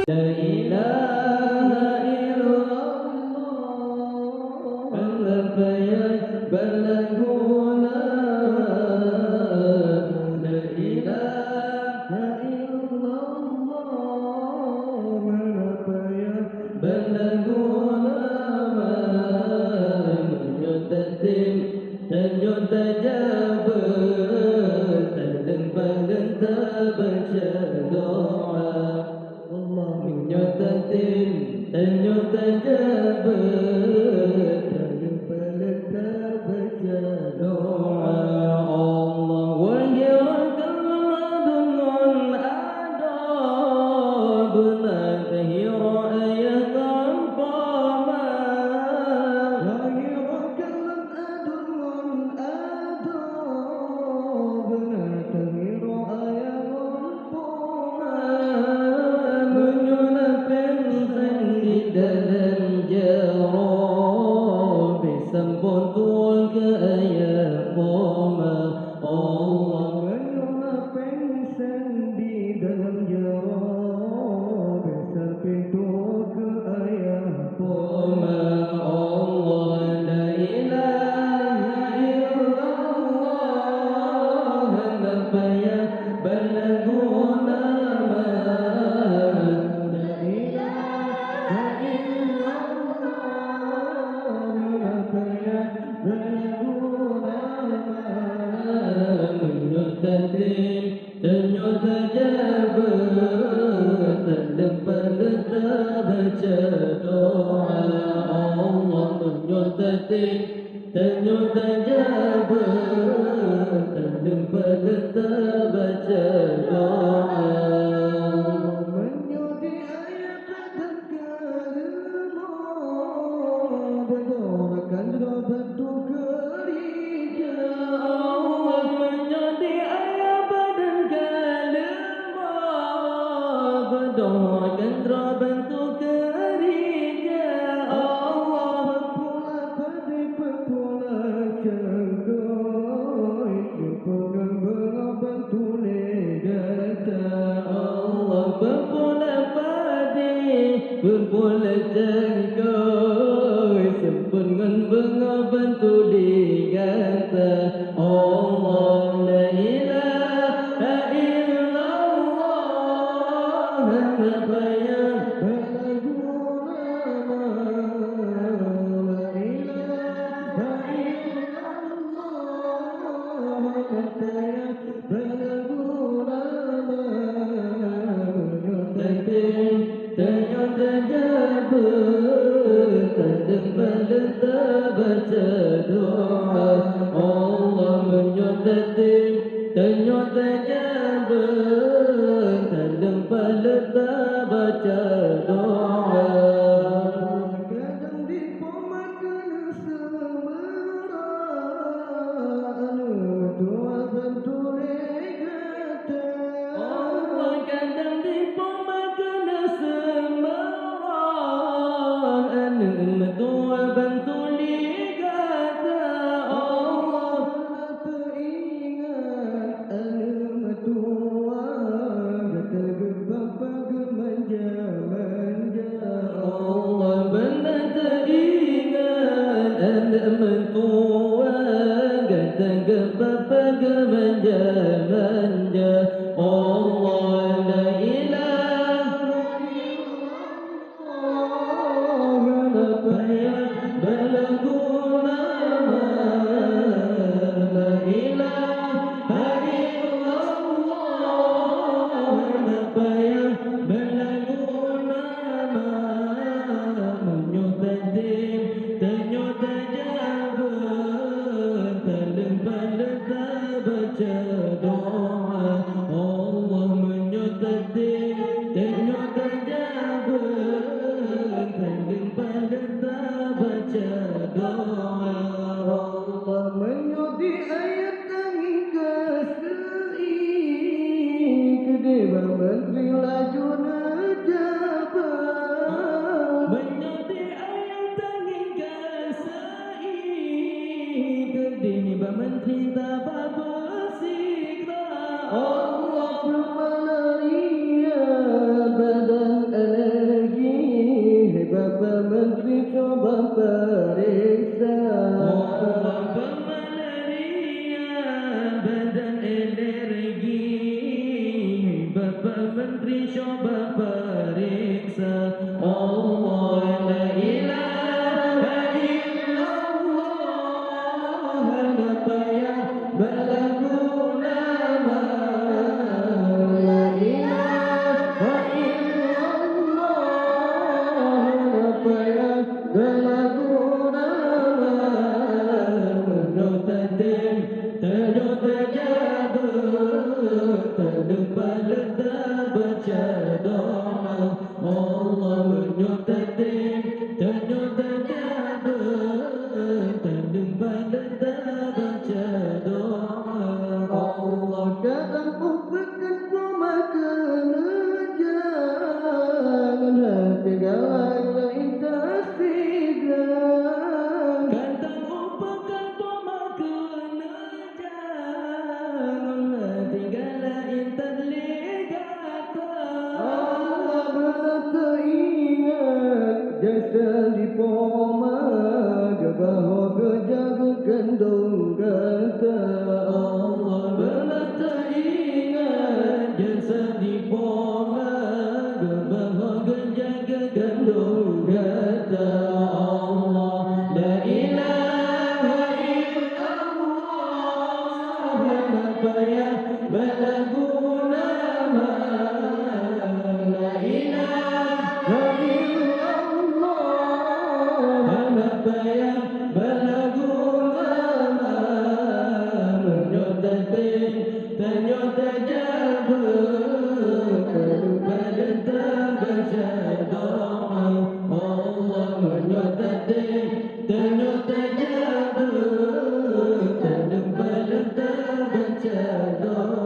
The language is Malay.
La ilaha illallah al-bayat balaguna. La ilaha illallah al-bayat balaguna. Menyutatim ternyata jabat dan baginda baca doa. Allah menyutatim ternyata jabat dan baginda baca doa. Allah wajahkan dengan adab nazhira ayat ampama. Wajahkan dengan adab nazhira ayat ampama. Menyunapkan di dalam jarab sambut tua ke ayat poma. Allah menyunapkan di dalam jarab sampai tua ke ayat poma. Allah la ilaha illallah al-bayat balaguna. La ilaha illallah al-bayat balaguna. Menyutatim ternyata jabat depan baca doa. Allah menyutatim ternyata jabat depan baca doa. Menyuti ayat dan kalima berdoakan doa gereja. Allah menyuti ayat dan kalima berdoakan doa gereja. Allah pula pada pula cenggoy pengen bantu negara. Allah berpula pada berpula cenggoy sempengan bantu negara. Allah la ilaha illallah al-bayat balaguna. La ilaha illallah al-bayat balaguna. Menyutatim ternyata jabat dan baginda baca doa. Allah menyutatim ternyata jabat dan baginda baca doa. Kadang dipomakan semerah doa bantu negara. Allah kadang dipomakan semerah doa bantu negara. Allah teringat tua kata gebapa gemanja-manja. Allah benar teringat anak mentua kata gebapa gemanja-manja. Allah la ilaha illallah al-bayat balaguna. La ilaha illallah al-bayat balaguna. Menyutatim ternyata jabat dalam baca doa. Allah menyutatim ternyata jabat dalam baca doa. Allah menyuti ayat tangi kasih kedua menteri laju najabat. Menyuti ayat tangi kasih kedua menteri tabah bersikra. Allah bermalaria badan Bapak Menteri coba periksa. Allah pemalaria badan alergi, Bapak Menteri coba periksa. Allah la ilaha illallah, apa yang berlaku nama. La ilaha illallah, apa yang berlaku nama. Menurut tim terjun terjabut, terdepan letak baca doa. Allah menurut tim terjun terjabut, terdepan letak baca doa. Allah kata bukan cuma kerjaan, hati galaknya intas tiga. Kantang upakan pemakan jangan tinggallah intan legata. Allah berkata ingat jasa di poma, bahwa kejaga kandung kata. Allah berkata ingat jasa di poma, bahwa menjaga kandung kata. Allah la ilaha illallah, apa yang berlaku nama. La ilaha illallah, apa yang berlaku nama. Menyota tin, ternyota jabut, pada terbaca doa. Allah menyota tin, ternyota jabut, pada terbaca doa.